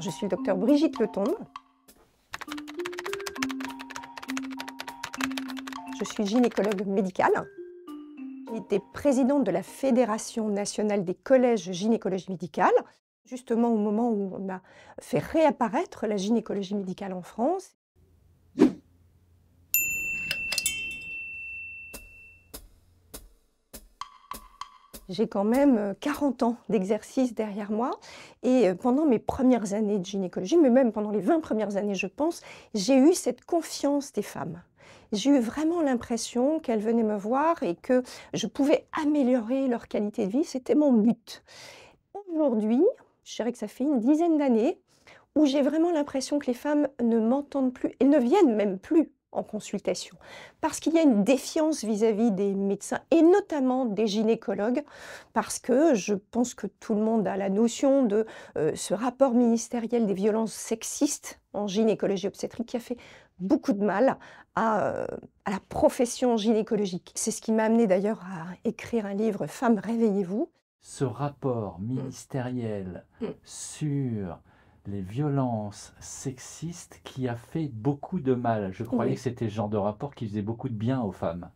Je suis le docteur Brigitte Letombe. Je suis gynécologue médicale. J'ai été présidente de la Fédération nationale des collèges gynécologie médicale, justement au moment où on a fait réapparaître la gynécologie médicale en France. J'ai quand même 40 ans d'exercice derrière moi et pendant mes premières années de gynécologie, mais même pendant les 20 premières années, je pense, j'ai eu cette confiance des femmes. J'ai eu vraiment l'impression qu'elles venaient me voir et que je pouvais améliorer leur qualité de vie, c'était mon but. Aujourd'hui, je dirais que ça fait une dizaine d'années où j'ai vraiment l'impression que les femmes ne m'entendent plus, elles ne viennent même plus en consultation, parce qu'il y a une défiance vis-à-vis des médecins et notamment des gynécologues, parce que je pense que tout le monde a la notion de ce rapport ministériel des violences sexistes en gynécologie obstétrique qui a fait beaucoup de mal à la profession gynécologique. C'est ce qui m'a amené d'ailleurs à écrire un livre « Femmes, réveillez-vous ». Ce rapport ministériel sur les violences sexistes qui a fait beaucoup de mal. Je croyais que c'était le genre de rapport qui faisait beaucoup de bien aux femmes.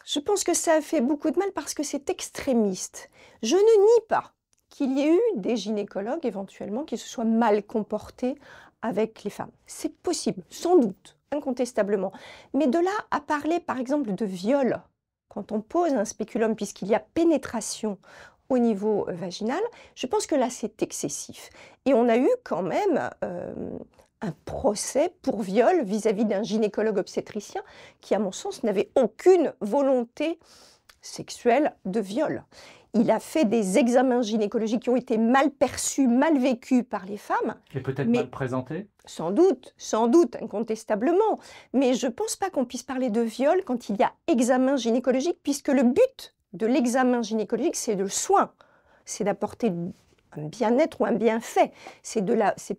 Je pense que ça a fait beaucoup de mal parce que c'est extrémiste. Je ne nie pas qu'il y ait eu des gynécologues éventuellement qui se soient mal comportés avec les femmes. C'est possible, sans doute, incontestablement. Mais de là à parler par exemple de viol, quand on pose un spéculum puisqu'il y a pénétration au niveau vaginal, je pense que là c'est excessif. Et on a eu quand même un procès pour viol vis-à-vis d'un gynécologue obstétricien qui, à mon sens, n'avait aucune volonté sexuelle de viol. Il a fait des examens gynécologiques qui ont été mal perçus, mal vécus par les femmes. Et peut-être mal présentés ? Sans doute, incontestablement. Mais je ne pense pas qu'on puisse parler de viol quand il y a examen gynécologique, puisque le but de l'examen gynécologique, c'est le soin. C'est d'apporter un bien-être ou un bienfait. C'est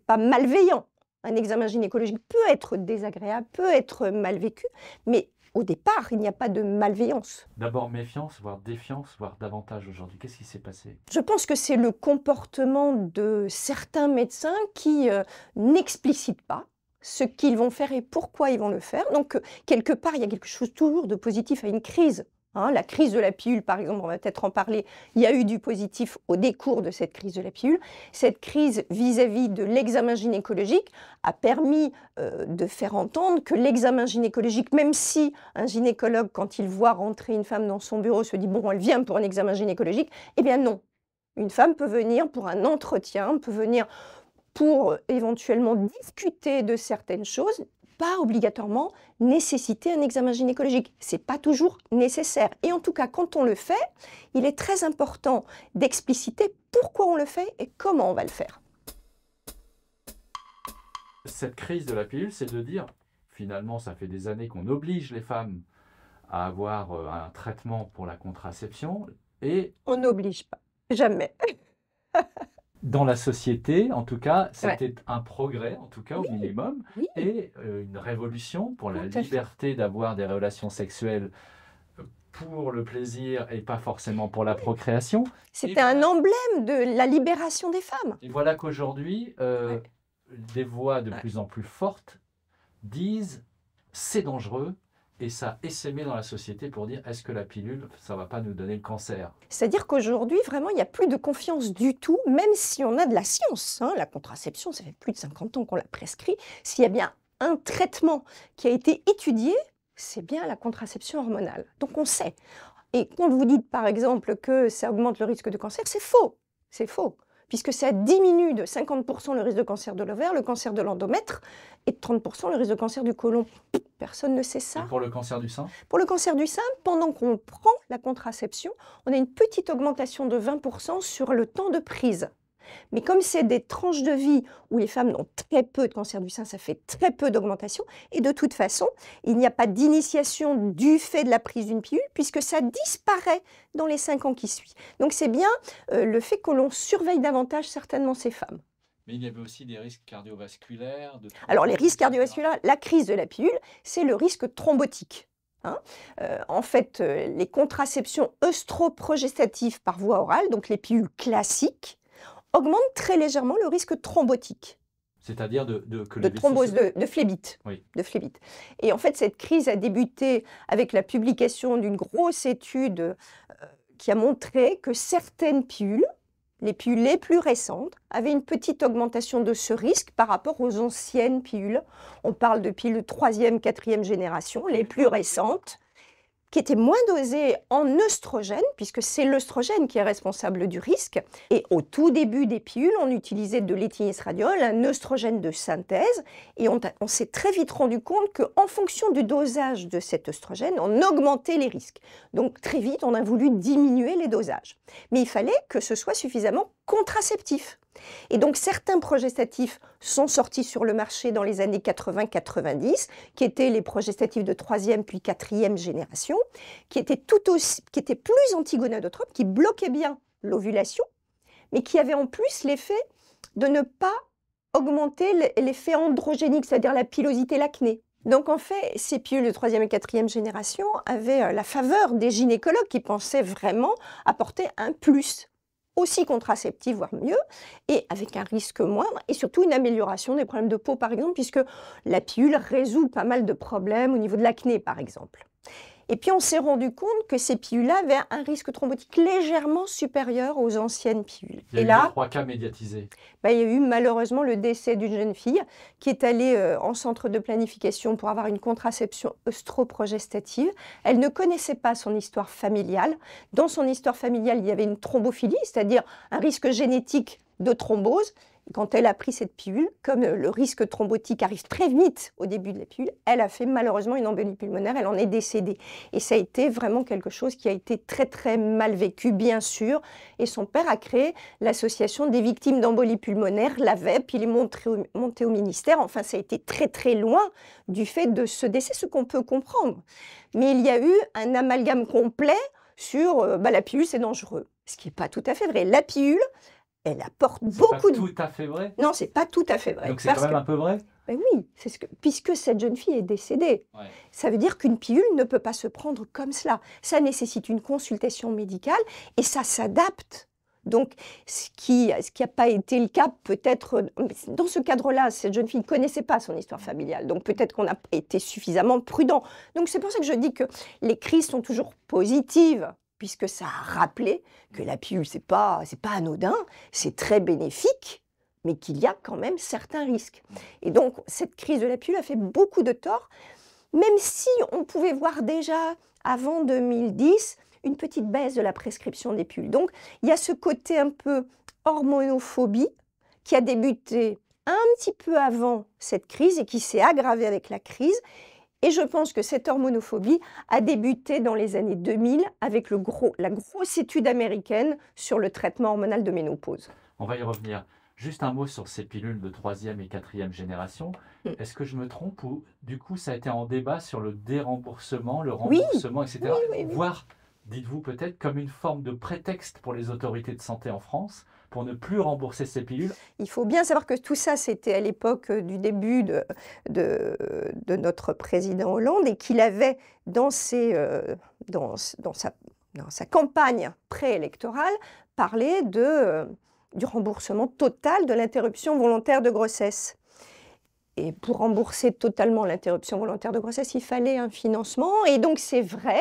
pas malveillant. Un examen gynécologique peut être désagréable, peut être mal vécu, mais au départ, il n'y a pas de malveillance. D'abord méfiance, voire défiance, voire davantage aujourd'hui. Qu'est-ce qui s'est passé? Je pense que c'est le comportement de certains médecins qui n'explicitent pas ce qu'ils vont faire et pourquoi ils vont le faire. Donc, quelque part, il y a quelque chose toujours de positif à une crise. La crise de la pilule, par exemple, on va peut-être en parler, il y a eu du positif au décours de cette crise de la pilule. Cette crise vis-à-vis de l'examen gynécologique a permis de faire entendre que l'examen gynécologique, même si un gynécologue, quand il voit rentrer une femme dans son bureau, se dit « bon, elle vient pour un examen gynécologique », eh bien non. Une femme peut venir pour un entretien, peut venir pour éventuellement discuter de certaines choses, pas obligatoirement nécessiter un examen gynécologique. Ce n'est pas toujours nécessaire. Et en tout cas, quand on le fait, il est très important d'expliciter pourquoi on le fait et comment on va le faire. Cette crise de la pilule, c'est de dire, finalement, ça fait des années qu'on oblige les femmes à avoir un traitement pour la contraception et... On n'oblige pas, jamais. Dans la société, en tout cas, c'était un progrès, en tout cas au minimum, et une révolution pour la liberté d'avoir des relations sexuelles pour le plaisir et pas forcément pour la procréation. C'était un emblème de la libération des femmes. Et voilà qu'aujourd'hui, des voix de plus en plus fortes disent c'est dangereux. Et ça a essaimé dans la société pour dire est-ce que la pilule, ça ne va pas nous donner le cancer? C'est-à-dire qu'aujourd'hui, vraiment, il n'y a plus de confiance du tout, même si on a de la science. La contraception, ça fait plus de 50 ans qu'on l'a prescrit. S'il y a bien un traitement qui a été étudié, c'est bien la contraception hormonale. Donc on sait. Et quand vous dites, par exemple, que ça augmente le risque de cancer, c'est faux. C'est faux. Puisque ça diminue de 50% le risque de cancer de l'ovaire, le cancer de l'endomètre, et de 30% le risque de cancer du côlon. Personne ne sait ça. Et pour le cancer du sein? Pour le cancer du sein, pendant qu'on prend la contraception, on a une petite augmentation de 20% sur le temps de prise. Mais comme c'est des tranches de vie où les femmes ont très peu de cancer du sein, ça fait très peu d'augmentation. Et de toute façon, il n'y a pas d'initiation du fait de la prise d'une pilule puisque ça disparaît dans les 5 ans qui suivent. Donc c'est bien le fait que l'on surveille davantage certainement ces femmes. Mais il y avait aussi des risques cardiovasculaires. Alors les risques cardiovasculaires, la crise de la pilule, c'est le risque thrombotique. En fait, les contraceptions œstroprogestatives par voie orale, donc les pilules classiques, augmente très légèrement le risque thrombotique. C'est-à-dire de thrombose, de phlébite. Oui. De phlébite. Et en fait, cette crise a débuté avec la publication d'une grosse étude qui a montré que certaines pilules, les pilules les plus récentes, avaient une petite augmentation de ce risque par rapport aux anciennes pilules. On parle de pilules de 3e, 4e génération, les plus récentes, qui étaient moins dosées en œstrogène, puisque c'est l'œstrogène qui est responsable du risque. Et au tout début des pilules, on utilisait de l'éthylésradiol, un œstrogène de synthèse, et on s'est très vite rendu compte qu'en fonction du dosage de cet œstrogène, on augmentait les risques. Donc très vite, on a voulu diminuer les dosages. Mais il fallait que ce soit suffisamment contraceptif. Et donc certains progestatifs sont sortis sur le marché dans les années 80-90, qui étaient les progestatifs de 3e puis 4e génération, qui étaient plus antigonadotropes, qui bloquaient bien l'ovulation, mais qui avaient en plus l'effet de ne pas augmenter l'effet androgénique, c'est-à-dire la pilosité, l'acné. Donc en fait, ces pilules de 3e et 4e génération avaient la faveur des gynécologues qui pensaient vraiment apporter un plus, aussi contraceptif, voire mieux, et avec un risque moindre, et surtout une amélioration des problèmes de peau, par exemple, puisque la pilule résout pas mal de problèmes au niveau de l'acné, par exemple. Et puis on s'est rendu compte que ces pilules-là avaient un risque thrombotique légèrement supérieur aux anciennes pilules. Il y a eu 3 cas médiatisés. Il y a eu malheureusement le décès d'une jeune fille qui est allée en centre de planification pour avoir une contraception œstroprogestative. Elle ne connaissait pas son histoire familiale. Dans son histoire familiale, il y avait une thrombophilie, c'est-à-dire un risque génétique de thrombose. Quand elle a pris cette pilule, comme le risque thrombotique arrive très vite au début de la pilule, elle a fait malheureusement une embolie pulmonaire, elle en est décédée. Et ça a été vraiment quelque chose qui a été très très mal vécu, bien sûr. Et son père a créé l'association des victimes d'embolie pulmonaire, l'AVEP, il est monté au ministère. Enfin, ça a été très très loin du fait de ce décès, ce qu'on peut comprendre. Mais il y a eu un amalgame complet sur la pilule, c'est dangereux. Ce qui n'est pas tout à fait vrai. La pilule, elle apporte beaucoup de... C'est pas tout à fait vrai? Non, c'est pas tout à fait vrai. Donc c'est quand même un peu vrai? Ben oui, puisque cette jeune fille est décédée. Ouais. Ça veut dire qu'une pilule ne peut pas se prendre comme cela. Ça nécessite une consultation médicale et ça s'adapte. Donc, ce qui n'a pas été le cas, peut-être, dans ce cadre-là, cette jeune fille ne connaissait pas son histoire familiale. Donc, peut-être qu'on a été suffisamment prudent. Donc, c'est pour ça que je dis que les crises sont toujours positives, puisque ça a rappelé que la pilule, c'est pas anodin, c'est très bénéfique, mais qu'il y a quand même certains risques. Et donc, cette crise de la pilule a fait beaucoup de tort, même si on pouvait voir déjà, avant 2010, une petite baisse de la prescription des pilules. Donc, il y a ce côté un peu hormonophobie qui a débuté un petit peu avant cette crise et qui s'est aggravé avec la crise. Et je pense que cette hormonophobie a débuté dans les années 2000 avec la grosse étude américaine sur le traitement hormonal de ménopause. On va y revenir. Juste un mot sur ces pilules de 3e et 4e génération. Est-ce que je me trompe ou du coup ça a été en débat sur le déremboursement, le remboursement, etc. Oui. Voire, dites-vous peut-être, comme une forme de prétexte pour les autorités de santé en France pour ne plus rembourser ces pilules? Il faut bien savoir que tout ça, c'était à l'époque du début de notre président Hollande et qu'il avait dans sa campagne préélectorale parlé du remboursement total de l'interruption volontaire de grossesse. Et pour rembourser totalement l'interruption volontaire de grossesse, il fallait un financement. Et donc c'est vrai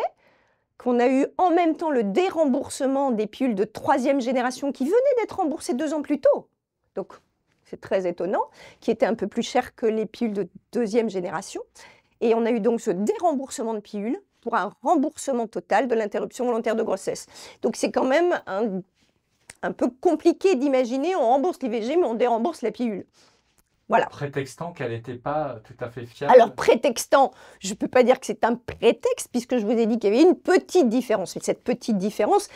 qu'on a eu en même temps le déremboursement des pilules de 3e génération qui venaient d'être remboursées 2 ans plus tôt. Donc c'est très étonnant, qui étaient un peu plus chères que les pilules de 2e génération. Et on a eu donc ce déremboursement de pilules pour un remboursement total de l'interruption volontaire de grossesse. Donc c'est quand même un peu compliqué d'imaginer, on rembourse l'IVG, mais on dérembourse la pilule. Voilà. Prétextant qu'elle n'était pas tout à fait fiable. Alors, prétextant, je ne peux pas dire que c'est un prétexte, puisque je vous ai dit qu'il y avait une petite différence. Mais cette petite différence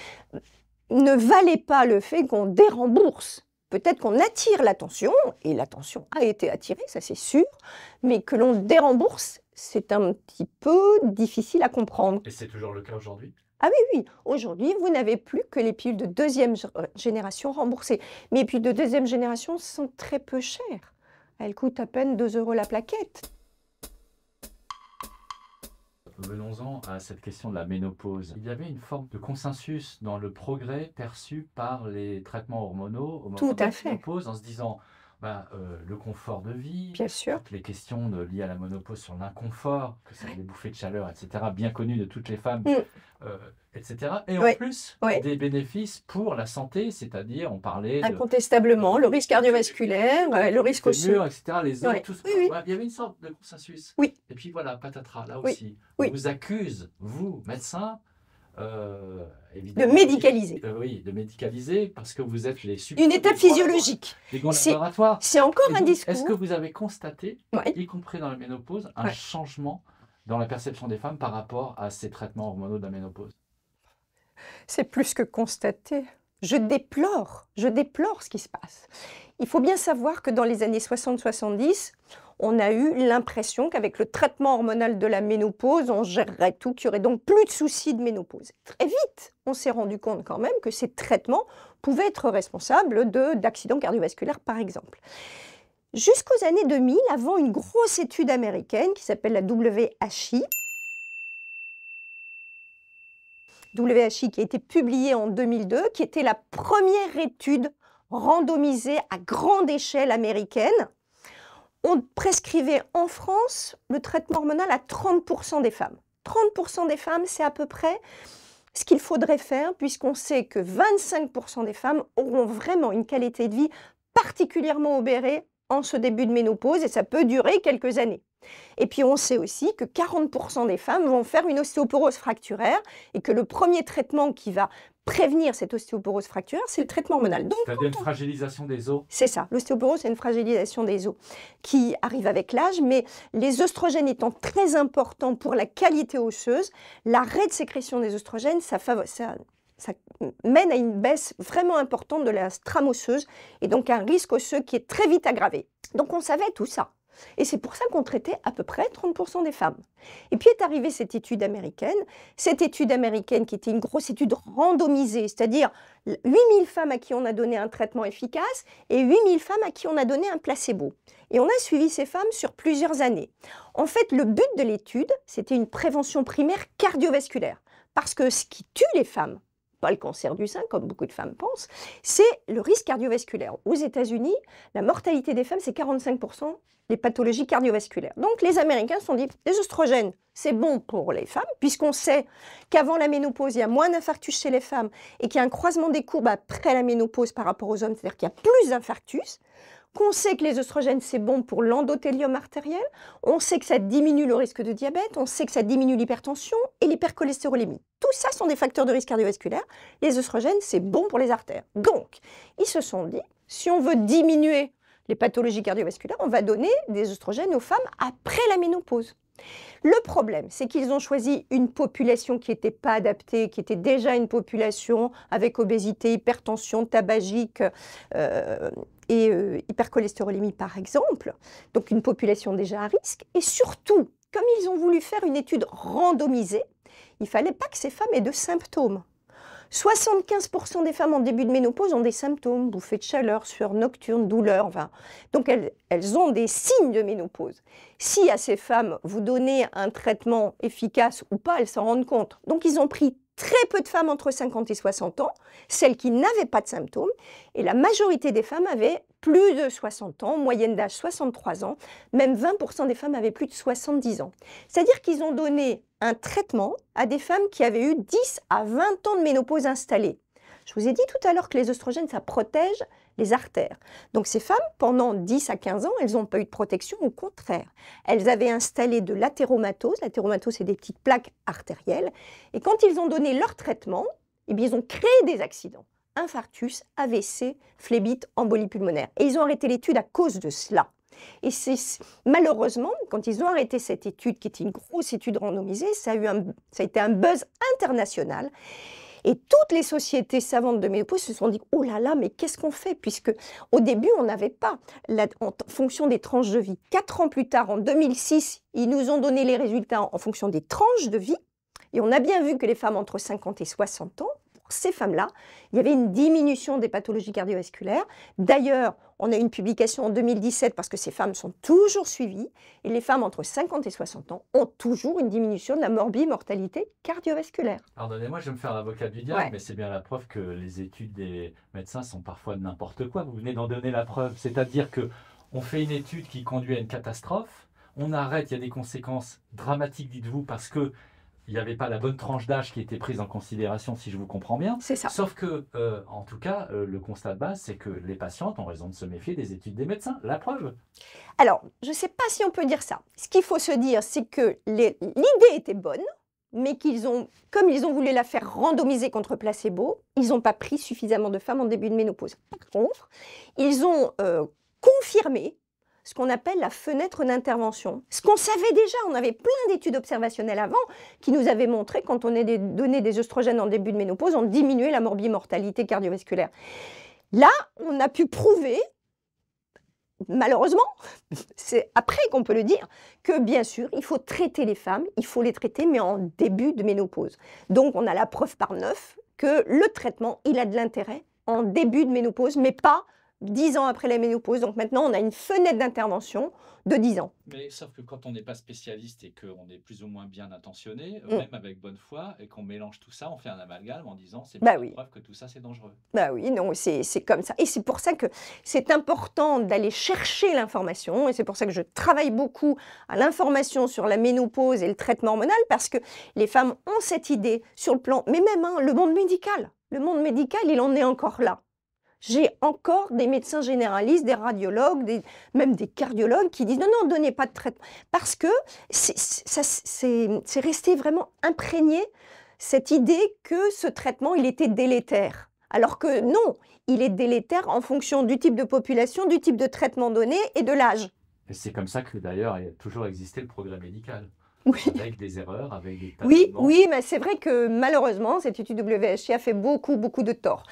ne valait pas le fait qu'on dérembourse. Peut-être qu'on attire l'attention, et l'attention a été attirée, ça c'est sûr, mais que l'on dérembourse, c'est un petit peu difficile à comprendre. Et c'est toujours le cas aujourd'hui? Ah oui. Aujourd'hui, vous n'avez plus que les pilules de 2e génération remboursées. Mais les pilules de 2e génération sont très peu chères. Elles coûtent à peine 2 € la plaquette. venons-en à cette question de la ménopause. Il y avait une forme de consensus dans le progrès perçu par les traitements hormonaux au moment Tout de à la fait. ménopause, en se disant le confort de vie, Bien sûr. toutes les questions liées à la ménopause sur l'inconfort, que ça des bouffées de chaleur, etc., bien connues de toutes les femmes, etc. Et en plus, des bénéfices pour la santé, c'est-à-dire, on parlait incontestablement, le risque cardiovasculaire, le risque osseux, etc., les os, tout ça. Il y avait une sorte de consensus. Oui. Et puis voilà, patatras, là aussi, on vous accuse, vous, médecins, évidemment, de médicaliser. Oui, de médicaliser parce que vous êtes une étape physiologique. Des grands laboratoires. C'est encore un discours. Est-ce que vous avez constaté, y compris dans la ménopause, un changement dans la perception des femmes par rapport à ces traitements hormonaux de la ménopause? C'est plus que constaté. Je déplore ce qui se passe. Il faut bien savoir que dans les années 60-70, on a eu l'impression qu'avec le traitement hormonal de la ménopause, on gérerait tout, qu'il n'y aurait donc plus de soucis de ménopause. Très vite, on s'est rendu compte quand même que ces traitements pouvaient être responsables d'accidents cardiovasculaires, par exemple. Jusqu'aux années 2000, avant une grosse étude américaine qui s'appelle la WHI, qui a été publiée en 2002, qui était la première étude randomisée à grande échelle américaine. On prescrivait en France le traitement hormonal à 30% des femmes. 30% des femmes, c'est à peu près ce qu'il faudrait faire, puisqu'on sait que 25% des femmes auront vraiment une qualité de vie particulièrement obérée en ce début de ménopause, et ça peut durer quelques années. Et puis on sait aussi que 40% des femmes vont faire une ostéoporose fracturaire, et que le premier traitement qui va prévenir cette ostéoporose fracturaire, c'est le traitement hormonal. C'est-à-dire une fragilisation des os. C'est ça, l'ostéoporose, c'est une fragilisation des os qui arrive avec l'âge, mais les oestrogènes étant très importants pour la qualité osseuse, l'arrêt de sécrétion des oestrogènes, ça mène à une baisse vraiment importante de la trame osseuse, et donc un risque osseux qui est très vite aggravé. Donc on savait tout ça. Et c'est pour ça qu'on traitait à peu près 30% des femmes. Et puis est arrivée cette étude américaine qui était une grosse étude randomisée, c'est-à-dire 8000 femmes à qui on a donné un traitement efficace et 8000 femmes à qui on a donné un placebo. Et on a suivi ces femmes sur plusieurs années. En fait, le but de l'étude, c'était une prévention primaire cardiovasculaire. Parce que ce qui tue les femmes, pas le cancer du sein, comme beaucoup de femmes pensent, c'est le risque cardiovasculaire. Aux États-Unis, la mortalité des femmes, c'est 45% les pathologies cardiovasculaires. Donc les Américains se sont dit, les oestrogènes, c'est bon pour les femmes, puisqu'on sait qu'avant la ménopause, il y a moins d'infarctus chez les femmes et qu'il y a un croisement des courbes après la ménopause par rapport aux hommes, c'est-à-dire qu'il y a plus d'infarctus, qu'on sait que les oestrogènes, c'est bon pour l'endothélium artériel, on sait que ça diminue le risque de diabète, on sait que ça diminue l'hypertension et l'hypercholestérolémie. Tout ça sont des facteurs de risque cardiovasculaire. Les oestrogènes, c'est bon pour les artères. Donc, ils se sont dit, si on veut diminuer les pathologies cardiovasculaires, on va donner des oestrogènes aux femmes après la ménopause. Le problème, c'est qu'ils ont choisi une population qui n'était pas adaptée, qui était déjà une population avec obésité, hypertension, tabagique et hypercholestérolémie par exemple, donc une population déjà à risque. Et surtout, comme ils ont voulu faire une étude randomisée, il ne fallait pas que ces femmes aient de symptômes. 75% des femmes en début de ménopause ont des symptômes, bouffées de chaleur, sueur nocturne, douleur, enfin. Donc elles ont des signes de ménopause. Si à ces femmes, vous donnez un traitement efficace ou pas, elles s'en rendent compte. Donc ils ont pris très peu de femmes entre 50 et 60 ans, celles qui n'avaient pas de symptômes, et la majorité des femmes avaient plus de 60 ans, moyenne d'âge 63 ans, même 20% des femmes avaient plus de 70 ans. C'est-à-dire qu'ils ont donné un traitement à des femmes qui avaient eu 10 à 20 ans de ménopause installée. Je vous ai dit tout à l'heure que les oestrogènes, ça protège les artères. Donc ces femmes, pendant 10 à 15 ans, elles n'ont pas eu de protection, au contraire. Elles avaient installé de l'athéromatose. L'athéromatose, c'est des petites plaques artérielles. Et quand ils ont donné leur traitement, eh bien, ils ont créé des accidents. Infarctus, AVC, phlébite, embolie pulmonaire. Et ils ont arrêté l'étude à cause de cela. Et malheureusement, quand ils ont arrêté cette étude, qui était une grosse étude randomisée, ça a été un buzz international. Et toutes les sociétés savantes de ménopause se sont dit « Oh là là, mais qu'est-ce qu'on fait ?» Puisque au début, on n'avait pas, en fonction des tranches de vie. 4 ans plus tard, en 2006, ils nous ont donné les résultats en fonction des tranches de vie. Et on a bien vu que les femmes entre 50 et 60 ans, pour ces femmes-là, il y avait une diminution des pathologies cardiovasculaires. D'ailleurs, on a une publication en 2017 parce que ces femmes sont toujours suivies et les femmes entre 50 et 60 ans ont toujours une diminution de la morbimortalité cardiovasculaire. Pardonnez-moi, je vais me faire l'avocat du diable, mais c'est bien la preuve que les études des médecins sont parfois n'importe quoi. Vous venez d'en donner la preuve, c'est-à-dire que on fait une étude qui conduit à une catastrophe, on arrête, il y a des conséquences dramatiques, dites-vous, parce que il n'y avait pas la bonne tranche d'âge qui était prise en considération, si je vous comprends bien. C'est ça. Sauf que, en tout cas, le constat de base, c'est que les patientes ont raison de se méfier des études des médecins. La preuve. Alors, je ne sais pas si on peut dire ça. Ce qu'il faut se dire, c'est que l'idée était bonne, mais comme ils ont voulu la faire randomiser contre placebo, ils n'ont pas pris suffisamment de femmes en début de ménopause. Par contre, ils ont confirmé ce qu'on appelle la fenêtre d'intervention. Ce qu'on savait déjà, on avait plein d'études observationnelles avant qui nous avaient montré quand on donnait des œstrogènes en début de ménopause, on diminuait la morbimortalité cardiovasculaire. Là, on a pu prouver, malheureusement, c'est après qu'on peut le dire, que bien sûr, il faut traiter les femmes, il faut les traiter, mais en début de ménopause. Donc, on a la preuve par 9 que le traitement, il a de l'intérêt en début de ménopause, mais pas 10 ans après la ménopause. Donc maintenant, on a une fenêtre d'intervention de 10 ans. Mais sauf que quand on n'est pas spécialiste et qu'on est plus ou moins bien intentionné, même avec bonne foi, et qu'on mélange tout ça, on fait un amalgame en disant c'est bien la preuve que tout ça c'est dangereux. Bah oui, non, c'est comme ça. Et c'est pour ça que c'est important d'aller chercher l'information. Et c'est pour ça que je travaille beaucoup à l'information sur la ménopause et le traitement hormonal, parce que les femmes ont cette idée sur le plan, mais même le monde médical. Le monde médical, il en est encore là. J'ai encore des médecins généralistes, des radiologues, même des cardiologues qui disent non, non, donnez pas de traitement. Parce que c'est resté vraiment imprégné, cette idée que ce traitement, il était délétère. Alors que non, il est délétère en fonction du type de population, du type de traitement donné et de l'âge. Et c'est comme ça que d'ailleurs, il a toujours existé le progrès médical. Oui. Avec des erreurs, avec des oui, mais c'est vrai que malheureusement, cette étude WHI a fait beaucoup de tort.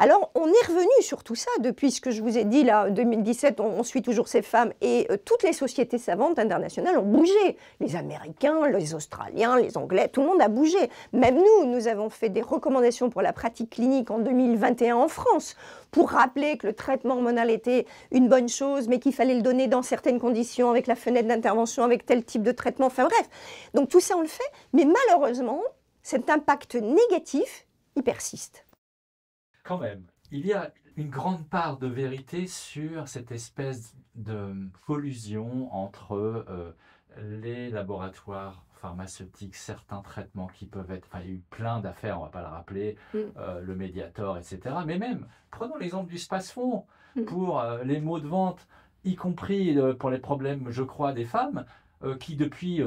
Alors, on est revenu sur tout ça depuis ce que je vous ai dit là, en 2017, on suit toujours ces femmes et toutes les sociétés savantes internationales ont bougé. Les Américains, les Australiens, les Anglais, tout le monde a bougé. Même nous avons fait des recommandations pour la pratique clinique en 2021 en France pour rappeler que le traitement hormonal était une bonne chose, mais qu'il fallait le donner dans certaines conditions, avec la fenêtre d'intervention, avec tel type de traitement, enfin bref. Donc tout ça, on le fait, mais malheureusement, cet impact négatif, il persiste. Quand même, il y a une grande part de vérité sur cette espèce de collusion entre les laboratoires pharmaceutiques, certains traitements qui peuvent être... Enfin, il y a eu plein d'affaires, on ne va pas le rappeler, le Mediator, etc. Mais même, prenons l'exemple du Spasfon pour les maux de ventre, y compris pour les problèmes, je crois, des femmes, qui depuis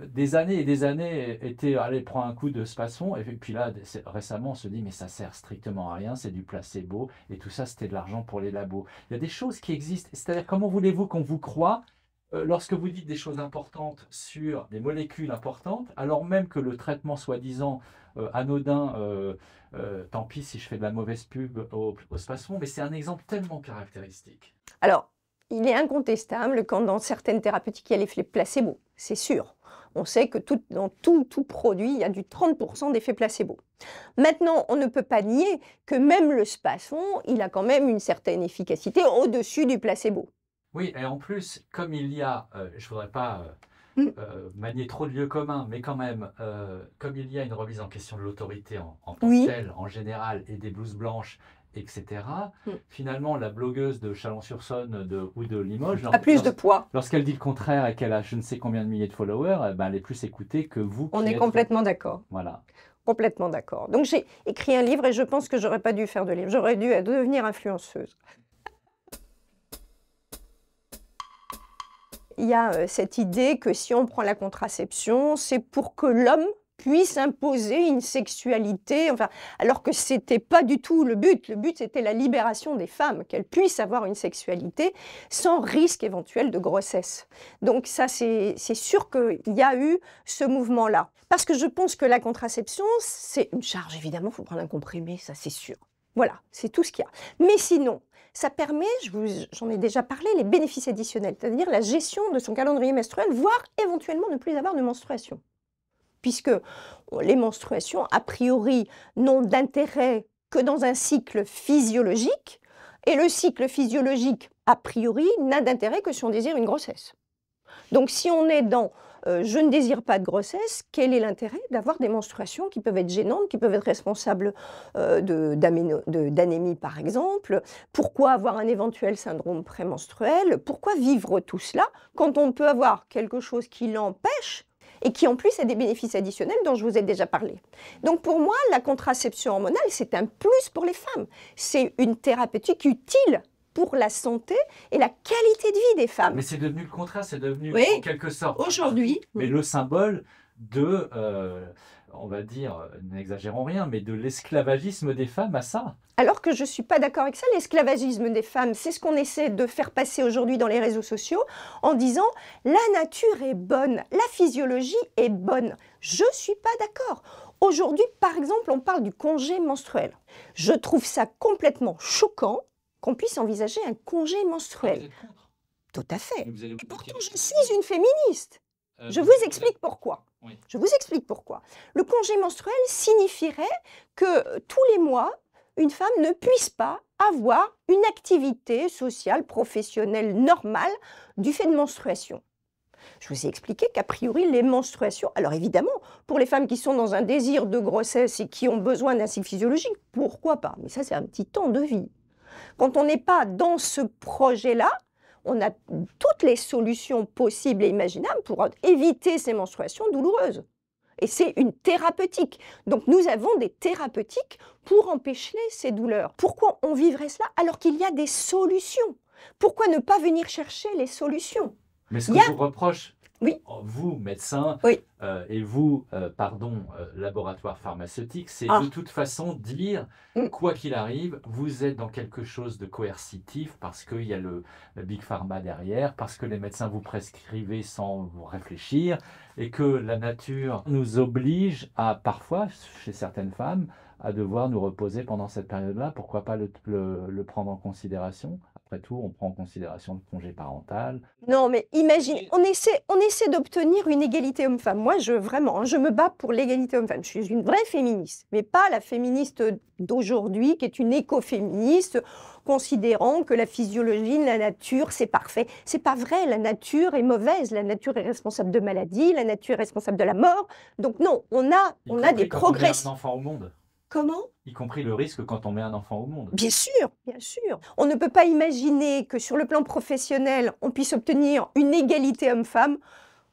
des années et des années étaient allés prendre un coup de Spasfon, et puis là récemment on se dit mais ça sert strictement à rien, c'est du placebo, et tout ça c'était de l'argent pour les labos. Il y a des choses qui existent, c'est-à-dire comment voulez-vous qu'on vous croie lorsque vous dites des choses importantes sur des molécules importantes, alors même que le traitement soi-disant anodin, tant pis si je fais de la mauvaise pub au Spasfon, mais c'est un exemple tellement caractéristique. Alors, il est incontestable quand dans certaines thérapeutiques, il y a l'effet placebo, c'est sûr. On sait que dans tout produit, il y a du 30% d'effet placebo. Maintenant, on ne peut pas nier que même le Spasfon, il a quand même une certaine efficacité au-dessus du placebo. Oui, et en plus, comme il y a, je ne voudrais pas manier trop de lieux communs, mais quand même, comme il y a une remise en question de l'autorité en tant que telle, en général, et des blouses blanches, etc. Finalement, la blogueuse de Chalon-sur-Saône ou de Limoges a plus de poids. Lorsqu'elle dit le contraire et qu'elle a je ne sais combien de milliers de followers, ben, elle est plus écoutée que vous. On est complètement d'accord. Voilà. Complètement d'accord. Donc j'ai écrit un livre et je pense que j'aurais pas dû faire de livre. J'aurais dû devenir influenceuse. Il y a cette idée que si on prend la contraception, c'est pour que l'homme puisse imposer une sexualité, enfin, alors que ce n'était pas du tout le but. Le but, c'était la libération des femmes, qu'elles puissent avoir une sexualité sans risque éventuel de grossesse. Donc ça, c'est sûr qu'il y a eu ce mouvement-là. Parce que je pense que la contraception, c'est une charge, évidemment, il faut prendre un comprimé, ça c'est sûr. Voilà, c'est tout ce qu'il y a. Mais sinon, ça permet, j'en ai déjà parlé, les bénéfices additionnels, c'est-à-dire la gestion de son calendrier menstruel, voire éventuellement ne plus avoir de menstruation. puisque les menstruations, a priori, n'ont d'intérêt que dans un cycle physiologique, et le cycle physiologique, a priori, n'a d'intérêt que si on désire une grossesse. Donc si on est dans je ne désire pas de grossesse, quel est l'intérêt d'avoir des menstruations qui peuvent être gênantes, qui peuvent être responsables d'anémie par exemple? Pourquoi avoir un éventuel syndrome prémenstruel? Pourquoi vivre tout cela quand on peut avoir quelque chose qui l'empêche et qui en plus a des bénéfices additionnels dont je vous ai déjà parlé? Donc pour moi, la contraception hormonale, c'est un plus pour les femmes. C'est une thérapeutique utile pour la santé et la qualité de vie des femmes. Mais c'est devenu le contraire, c'est devenu oui, en quelque sorte aujourd'hui, mais le symbole de, on va dire, n'exagérons rien, mais de l'esclavagisme des femmes à ça. Alors que je ne suis pas d'accord avec ça, l'esclavagisme des femmes, c'est ce qu'on essaie de faire passer aujourd'hui dans les réseaux sociaux en disant la nature est bonne, la physiologie est bonne. Je ne suis pas d'accord. Aujourd'hui, par exemple, on parle du congé menstruel. Je trouve ça complètement choquant qu'on puisse envisager un congé menstruel. Vous êtes contre? Tout à fait. Et pourtant, je suis une féministe. Je vous explique pourquoi. Oui. Je vous explique pourquoi. Le congé menstruel signifierait que tous les mois, une femme ne puisse pas avoir une activité sociale, professionnelle, normale du fait de menstruation. Je vous ai expliqué qu'a priori, les menstruations, alors évidemment, pour les femmes qui sont dans un désir de grossesse et qui ont besoin d'un cycle physiologique, pourquoi pas? Mais ça, c'est un petit temps de vie. Quand on n'est pas dans ce projet-là, on a toutes les solutions possibles et imaginables pour éviter ces menstruations douloureuses. Et c'est une thérapeutique. Donc nous avons des thérapeutiques pour empêcher ces douleurs. Pourquoi on vivrait cela alors qu'il y a des solutions? Pourquoi ne pas venir chercher les solutions? Mais ce que je vous reproche, oui. Vous, médecins, oui. Et vous, laboratoire pharmaceutique, c'est de toute façon dire, quoi qu'il arrive, vous êtes dans quelque chose de coercitif parce qu'il y a le Big Pharma derrière, parce que les médecins vous prescrivent sans vous réfléchir, et que la nature nous oblige à, parfois, chez certaines femmes, à devoir nous reposer pendant cette période-là. Pourquoi pas le prendre en considération? Après tout, on prend en considération le congé parental. Non, mais imagine, on essaie d'obtenir une égalité homme-femme. Moi, je me bats pour l'égalité homme-femme. Je suis une vraie féministe, mais pas la féministe d'aujourd'hui, qui est une écoféministe, considérant que la physiologie, la nature, c'est parfait. C'est pas vrai, la nature est mauvaise, la nature est responsable de maladies, la nature est responsable de la mort. Donc non, on a des progrès. Un enfant au monde. Comment? Y compris le risque quand on met un enfant au monde. Bien sûr, bien sûr. On ne peut pas imaginer que sur le plan professionnel, on puisse obtenir une égalité homme-femme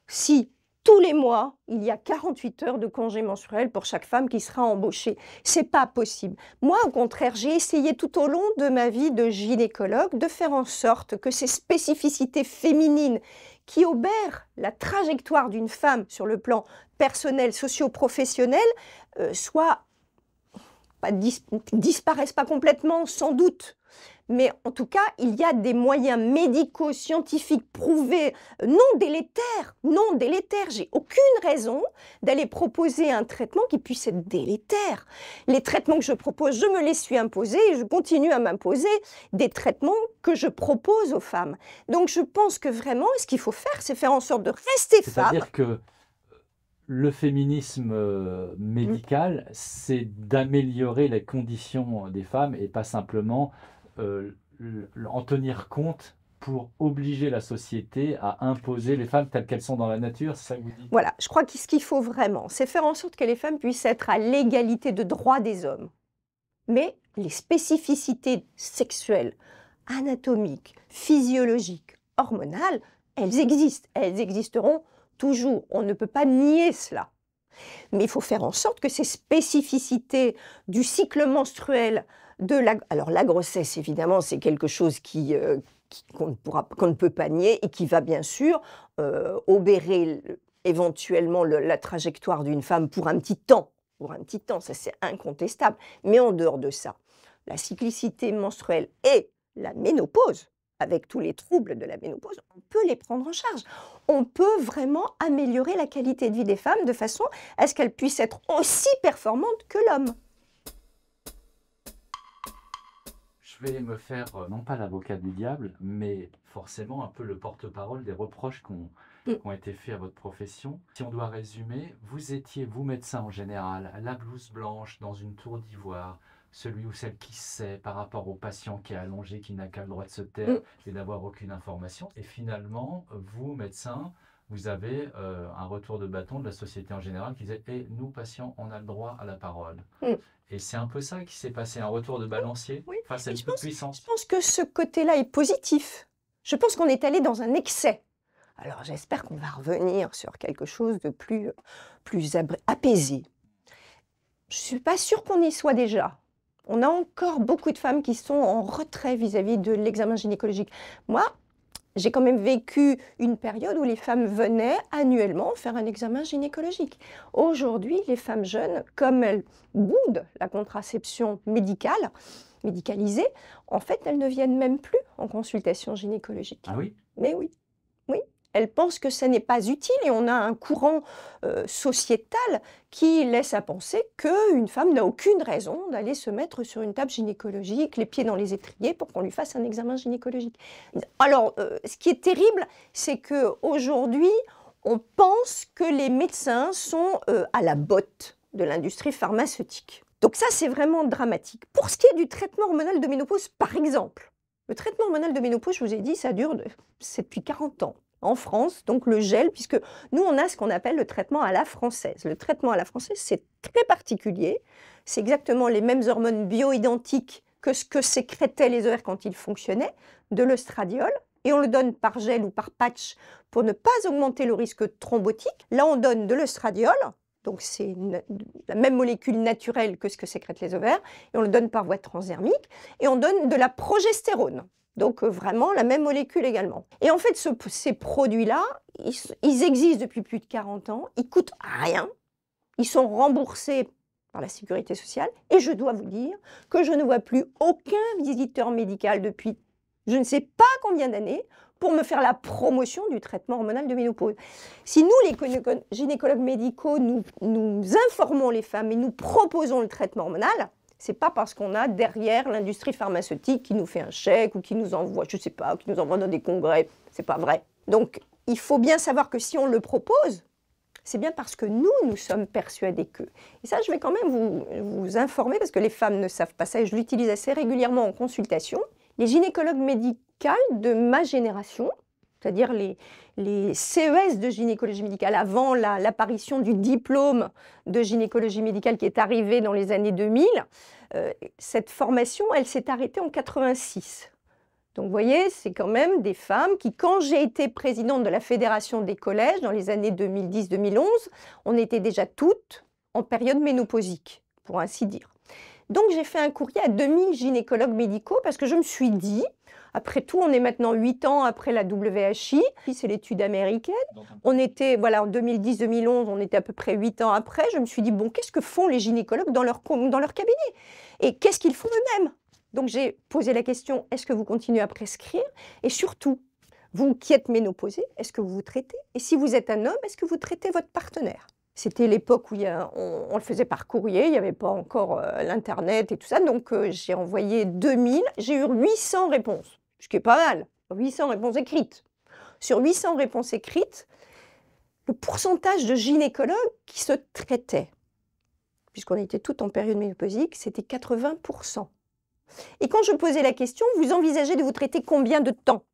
si tous les mois, il y a 48 heures de congé menstruel pour chaque femme qui sera embauchée. C'est pas possible. Moi, au contraire, j'ai essayé tout au long de ma vie de gynécologue de faire en sorte que ces spécificités féminines qui obèrent la trajectoire d'une femme sur le plan personnel, socio-professionnel, disparaissent pas complètement, sans doute. Mais en tout cas, il y a des moyens médicaux, scientifiques prouvés, non délétères. Non délétères. J'ai aucune raison d'aller proposer un traitement qui puisse être délétère. Les traitements que je propose, je me les suis imposés et je continue à m'imposer des traitements que je propose aux femmes. Donc je pense que vraiment, ce qu'il faut faire, c'est faire en sorte de rester femme. C'est-à-dire que le féminisme médical, c'est d'améliorer les conditions des femmes et pas simplement en tenir compte pour obliger la société à imposer les femmes telles qu'elles sont dans la nature, c'est ça que vous dites? Voilà, je crois que ce qu'il faut vraiment, c'est faire en sorte que les femmes puissent être à l'égalité de droits des hommes. Mais les spécificités sexuelles, anatomiques, physiologiques, hormonales, elles existent, elles existeront toujours, on ne peut pas nier cela. Mais il faut faire en sorte que ces spécificités du cycle menstruel, alors la grossesse évidemment c'est quelque chose qu'on ne peut pas nier et qui va bien sûr obérer éventuellement la trajectoire d'une femme pour un petit temps. Ça c'est incontestable. Mais en dehors de ça, la cyclicité menstruelle et la ménopause, avec tous les troubles de la ménopause, on peut les prendre en charge. On peut vraiment améliorer la qualité de vie des femmes de façon à ce qu'elles puissent être aussi performantes que l'homme. Je vais me faire, non pas l'avocat du diable, mais forcément un peu le porte-parole des reproches qui ont été faits à votre profession. Si on doit résumer, vous étiez, vous médecin en général, la blouse blanche dans une tour d'ivoire, celui ou celle qui sait par rapport au patient qui est allongé, qui n'a qu'à le droit de se taire et d'avoir aucune information. Et finalement, vous, médecin, vous avez un retour de bâton de la société en général qui disait « nous, patients, on a le droit à la parole ». Et c'est un peu ça qui s'est passé, un retour de balancier face à une toute-puissance. Je pense que ce côté-là est positif. Je pense qu'on est allé dans un excès. Alors j'espère qu'on va revenir sur quelque chose de plus apaisé. Je ne suis pas sûre qu'on y soit déjà. On a encore beaucoup de femmes qui sont en retrait vis-à-vis de l'examen gynécologique. Moi, j'ai quand même vécu une période où les femmes venaient annuellement faire un examen gynécologique. Aujourd'hui, les femmes jeunes, comme elles boudent la contraception médicalisée, en fait, elles ne viennent même plus en consultation gynécologique. Ah oui? Mais oui, oui. Elles pensent que ça n'est pas utile et on a un courant sociétal qui laisse à penser qu'une femme n'a aucune raison d'aller se mettre sur une table gynécologique, les pieds dans les étriers pour qu'on lui fasse un examen gynécologique. Alors, ce qui est terrible, c'est qu'aujourd'hui, on pense que les médecins sont à la botte de l'industrie pharmaceutique. Donc ça, c'est vraiment dramatique. Pour ce qui est du traitement hormonal de ménopause, par exemple, le traitement hormonal de ménopause, je vous ai dit, ça dure depuis 40 ans. En France, donc le gel, puisque nous, on a ce qu'on appelle le traitement à la française. Le traitement à la française, c'est très particulier. C'est exactement les mêmes hormones bioidentiques que ce que sécrétaient les ovaires quand ils fonctionnaient, de l'œstradiol, et on le donne par gel ou par patch pour ne pas augmenter le risque thrombotique. Là, on donne de l'œstradiol, donc c'est la même molécule naturelle que ce que sécrètent les ovaires, et on le donne par voie transdermique, et on donne de la progestérone. Donc vraiment la même molécule également. Et en fait, ces produits-là, ils existent depuis plus de 40 ans, ils coûtent rien, ils sont remboursés par la sécurité sociale, et je dois vous dire que je ne vois plus aucun visiteur médical depuis je ne sais pas combien d'années pour me faire la promotion du traitement hormonal de ménopause. Si nous, les gynécologues médicaux, nous informons les femmes et nous proposons le traitement hormonal, c'est pas parce qu'on a derrière l'industrie pharmaceutique qui nous fait un chèque ou qui nous envoie, je sais pas, qui nous envoie dans des congrès. C'est pas vrai. Donc, il faut bien savoir que si on le propose, c'est bien parce que nous sommes persuadés que. Et ça, je vais quand même vous informer, parce que les femmes ne savent pas ça, et je l'utilise assez régulièrement en consultation. Les gynécologues médicales de ma génération, c'est-à-dire les CES de gynécologie médicale, avant l'apparition du diplôme de gynécologie médicale qui est arrivé dans les années 2000, cette formation, elle s'est arrêtée en 86. Donc vous voyez, c'est quand même des femmes qui, quand j'ai été présidente de la Fédération des collèges dans les années 2010-2011, on était déjà toutes en période ménopausique, pour ainsi dire. Donc j'ai fait un courrier à 2000 gynécologues médicaux parce que je me suis dit, après tout, on est maintenant 8 ans après la WHI, c'est l'étude américaine. On était, voilà, en 2010-2011, on était à peu près 8 ans après. Je me suis dit, bon, qu'est-ce que font les gynécologues dans leur cabinet? Et qu'est-ce qu'ils font eux-mêmes? Donc j'ai posé la question, est-ce que vous continuez à prescrire? Et surtout, vous qui êtes ménopausée, est-ce que vous vous traitez? Et si vous êtes un homme, est-ce que vous traitez votre partenaire? C'était l'époque où on le faisait par courrier, il n'y avait pas encore l'Internet et tout ça. Donc j'ai envoyé 2000, j'ai eu 800 réponses, ce qui est pas mal, 800 réponses écrites. Sur 800 réponses écrites, le pourcentage de gynécologues qui se traitaient, puisqu'on était toutes en période ménopausique, c'était 80%. Et quand je posais la question, vous envisagez de vous traiter combien de temps?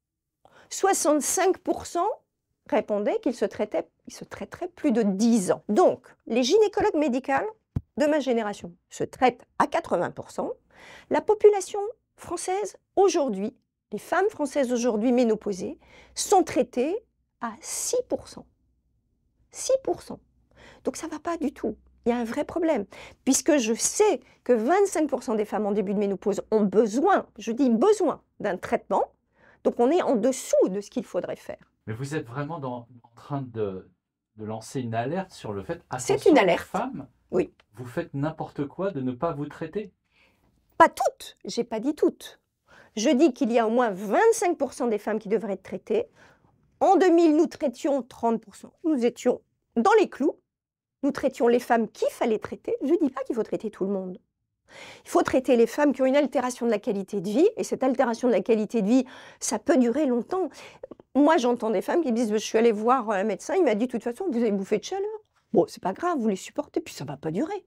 65% répondaient qu'ils se traiteraient plus de 10 ans. Donc, les gynécologues médicaux de ma génération se traitent à 80%. La population française aujourd'hui, les femmes françaises aujourd'hui ménopausées, sont traitées à 6%. 6%. Donc ça ne va pas du tout. Il y a un vrai problème, puisque je sais que 25% des femmes en début de ménopause ont besoin, je dis besoin, d'un traitement. Donc on est en dessous de ce qu'il faudrait faire. Mais vous êtes vraiment en train de lancer une alerte sur le fait, c'est une alerte. Femmes, oui. Vous faites n'importe quoi de ne pas vous traiter? Pas toutes, j'ai pas dit toutes. Je dis qu'il y a au moins 25% des femmes qui devraient être traitées. En 2000, nous traitions 30%. Nous étions dans les clous. Nous traitions les femmes qu'il fallait traiter. Je ne dis pas qu'il faut traiter tout le monde. Il faut traiter les femmes qui ont une altération de la qualité de vie, et cette altération de la qualité de vie, ça peut durer longtemps. Moi, j'entends des femmes qui disent, je suis allée voir un médecin, il m'a dit, de toute façon, vous avez bouffé de chaleur. Bon, c'est pas grave, vous les supportez, puis ça va pas durer.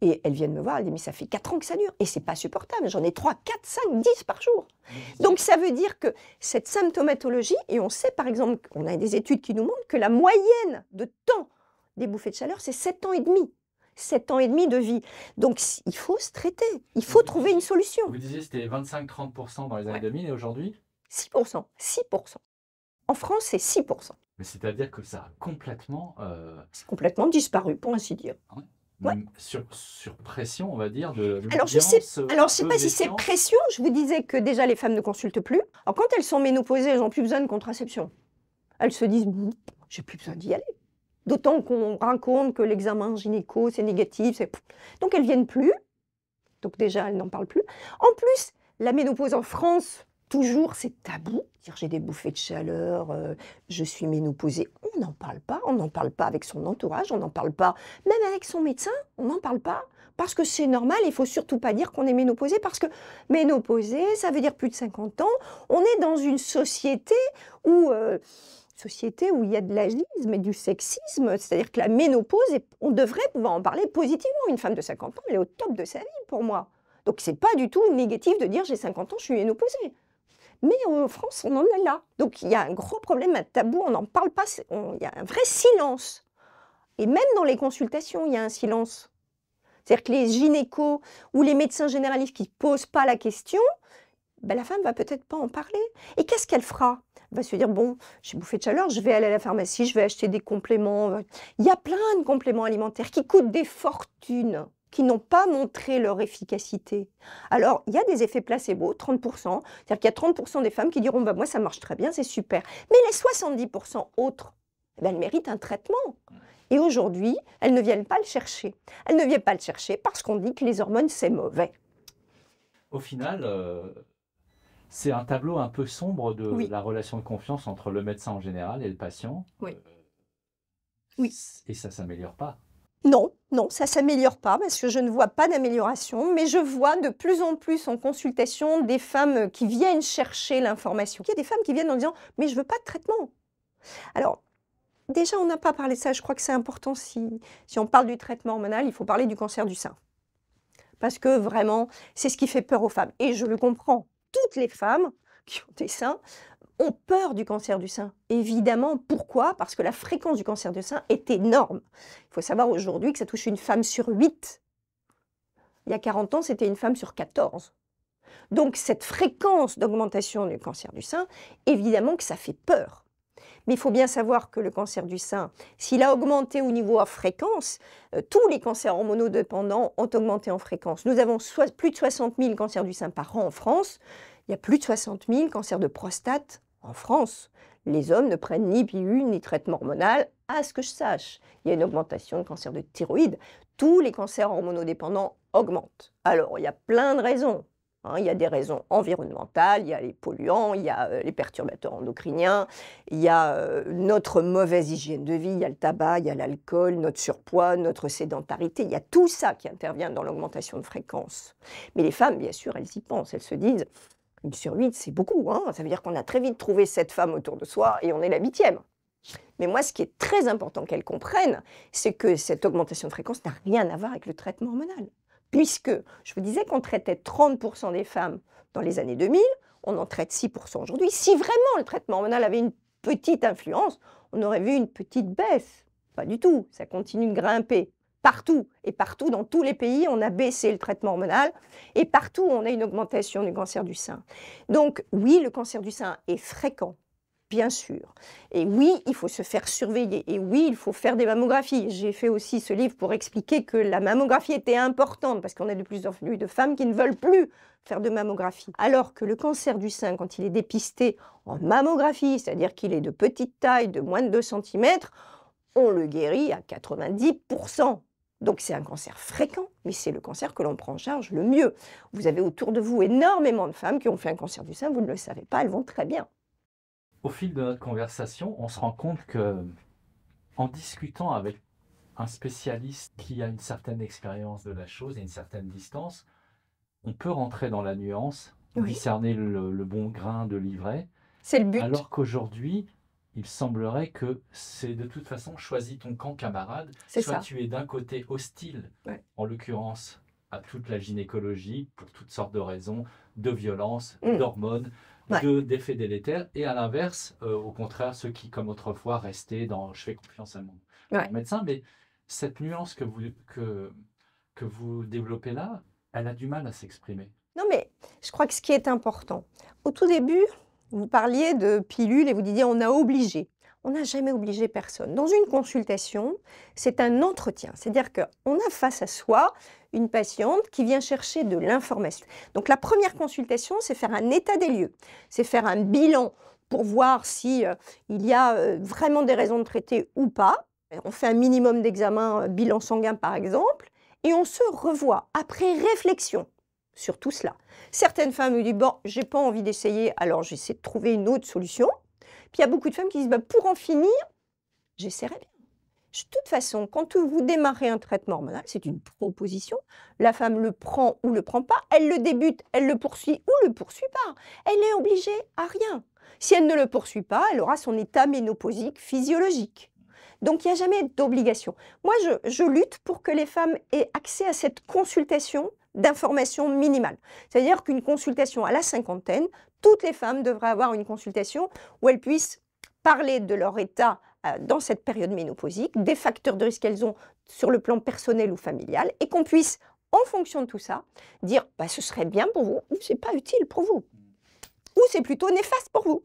Et elles viennent me voir, elles disent, mais ça fait 4 ans que ça dure, et c'est pas supportable, j'en ai 3, 4, 5, 10 par jour. Donc ça veut dire que cette symptomatologie, et on sait par exemple, on a des études qui nous montrent que la moyenne de temps des bouffées de chaleur, c'est 7 ans et demi. 7 ans et demi de vie. Donc il faut se traiter, il faut trouver une solution. Vous disiez que c'était 25-30% dans les années 2000 et aujourd'hui 6%. 6%. En France, c'est 6%. Mais c'est-à-dire que ça a complètement... C'est complètement disparu, pour ainsi dire. Ouais. Sur pression, on va dire, de alors, je sais pas si c'est pression. Je vous disais que déjà, les femmes ne consultent plus. Alors, quand elles sont ménopausées, elles n'ont plus besoin de contraception. Elles se disent, j'ai plus besoin d'y aller. D'autant qu'on raconte que l'examen gynéco, c'est négatif. Donc, elles ne viennent plus. Donc, déjà, elles n'en parlent plus. En plus, la ménopause en France, toujours, c'est tabou. Dire j'ai des bouffées de chaleur, je suis ménopausée. On n'en parle pas. On n'en parle pas avec son entourage. On n'en parle pas même avec son médecin. On n'en parle pas. Parce que c'est normal. Il ne faut surtout pas dire qu'on est ménopausée. Parce que ménopausée, ça veut dire plus de 50 ans. On est dans une société où il y a de l'agisme et du sexisme, c'est-à-dire que la ménopause, on devrait pouvoir en parler positivement. Une femme de 50 ans, elle est au top de sa vie pour moi. Donc c'est pas du tout négatif de dire j'ai 50 ans, je suis ménopausée. Mais en France, on en est là. Donc il y a un gros problème, un tabou, on n'en parle pas, il y a un vrai silence. Et même dans les consultations, il y a un silence. C'est-à-dire que les gynécos ou les médecins généralistes qui ne posent pas la question, ben la femme va peut-être pas en parler. Et qu'est-ce qu'elle fera? Elle va se dire, bon, j'ai bouffé de chaleur, je vais aller à la pharmacie, je vais acheter des compléments. Il y a plein de compléments alimentaires qui coûtent des fortunes, qui n'ont pas montré leur efficacité. Alors, il y a des effets placebo, 30%. C'est-à-dire qu'il y a 30% des femmes qui diront, bah, moi, ça marche très bien, c'est super. Mais les 70% autres, ben, elles méritent un traitement. Et aujourd'hui, elles ne viennent pas le chercher. Elles ne viennent pas le chercher parce qu'on dit que les hormones, c'est mauvais. Au final, c'est un tableau un peu sombre de la relation de confiance entre le médecin en général et le patient. Oui. Et ça ne s'améliore pas. Non, non, ça ne s'améliore pas parce que je ne vois pas d'amélioration, mais je vois de plus en plus en consultation des femmes qui viennent chercher l'information. Il y a des femmes qui viennent en disant « mais je ne veux pas de traitement ». Alors, déjà, on n'a pas parlé de ça, je crois que c'est important, si on parle du traitement hormonal, il faut parler du cancer du sein. Parce que vraiment, c'est ce qui fait peur aux femmes. Et je le comprends, toutes les femmes qui ont des seins ont peur du cancer du sein. Évidemment, pourquoi? Parce que la fréquence du cancer du sein est énorme. Il faut savoir aujourd'hui que ça touche une femme sur 8. Il y a 40 ans, c'était une femme sur 14. Donc cette fréquence d'augmentation du cancer du sein, évidemment que ça fait peur. Mais il faut bien savoir que le cancer du sein, s'il a augmenté au niveau à fréquence, tous les cancers hormonodépendants ont augmenté en fréquence. Nous avons plus de 60 000 cancers du sein par an en France. Il y a plus de 60 000 cancers de prostate en France. Les hommes ne prennent ni pilule ni traitement hormonal, à ce que je sache. Il y a une augmentation de cancer de thyroïde. Tous les cancers hormonodépendants augmentent. Alors, il y a plein de raisons. Il y a des raisons environnementales, il y a les polluants, il y a les perturbateurs endocriniens, il y a notre mauvaise hygiène de vie, il y a le tabac, il y a l'alcool, notre surpoids, notre sédentarité. Il y a tout ça qui intervient dans l'augmentation de fréquence. Mais les femmes, bien sûr, elles y pensent. Elles se disent, 1 sur 8, c'est beaucoup. Ça veut dire qu'on a très vite trouvé cette femme autour de soi et on est la 8e. Mais moi, ce qui est très important qu'elles comprennent, c'est que cette augmentation de fréquence n'a rien à voir avec le traitement hormonal. Puisque, je vous disais qu'on traitait 30% des femmes dans les années 2000, on en traite 6% aujourd'hui. Si vraiment le traitement hormonal avait une petite influence, on aurait vu une petite baisse. Pas du tout, ça continue de grimper. Partout, et partout, dans tous les pays, on a baissé le traitement hormonal, et partout, on a une augmentation du cancer du sein. Donc oui, le cancer du sein est fréquent, bien sûr. Et oui, il faut se faire surveiller. Et oui, il faut faire des mammographies. J'ai fait aussi ce livre pour expliquer que la mammographie était importante, parce qu'on a de plus en plus de femmes qui ne veulent plus faire de mammographie. Alors que le cancer du sein, quand il est dépisté en mammographie, c'est-à-dire qu'il est de petite taille, de moins de 2 cm, on le guérit à 90%. Donc c'est un cancer fréquent, mais c'est le cancer que l'on prend en charge le mieux. Vous avez autour de vous énormément de femmes qui ont fait un cancer du sein, vous ne le savez pas, elles vont très bien. Au fil de notre conversation, on se rend compte que, en discutant avec un spécialiste qui a une certaine expérience de la chose et une certaine distance, on peut rentrer dans la nuance, discerner le bon grain de livret. C'est le but. Alors qu'aujourd'hui, il semblerait que c'est de toute façon choisis ton camp, camarade. Soit tu es d'un côté hostile, en l'occurrence à toute la gynécologie, pour toutes sortes de raisons, de violence, d'hormones, d'effets délétères, et à l'inverse, au contraire, ceux qui, comme autrefois, restaient dans « je fais confiance à mon médecin ». Mais cette nuance que vous développez là, elle a du mal à s'exprimer. Non, mais je crois que ce qui est important, au tout début, vous parliez de pilules et vous disiez on a obligé. On n'a jamais obligé personne. Dans une consultation, c'est un entretien. C'est-à-dire qu'on a face à soi une patiente qui vient chercher de l'information. Donc la première consultation, c'est faire un état des lieux. C'est faire un bilan pour voir si il y a vraiment des raisons de traiter ou pas. On fait un minimum d'examens, bilan sanguin par exemple, et on se revoit après réflexion sur tout cela. Certaines femmes me disent « bon, j'ai pas envie d'essayer, alors j'essaie de trouver une autre solution ». Puis il y a beaucoup de femmes qui disent bah, « pour en finir, j'essaierai bien ». De toute façon, quand vous démarrez un traitement hormonal, c'est une proposition. La femme le prend ou le prend pas, elle le débute, elle le poursuit ou le poursuit pas. Elle est obligée à rien. Si elle ne le poursuit pas, elle aura son état ménopausique physiologique. Donc, il n'y a jamais d'obligation. Moi, je lutte pour que les femmes aient accès à cette consultation d'information minimale. C'est-à-dire qu'une consultation à la cinquantaine, toutes les femmes devraient avoir une consultation où elles puissent parler de leur état dans cette période ménopausique, des facteurs de risque qu'elles ont sur le plan personnel ou familial, et qu'on puisse, en fonction de tout ça, dire bah, ce serait bien pour vous ou c'est pas utile pour vous, ou c'est plutôt néfaste pour vous.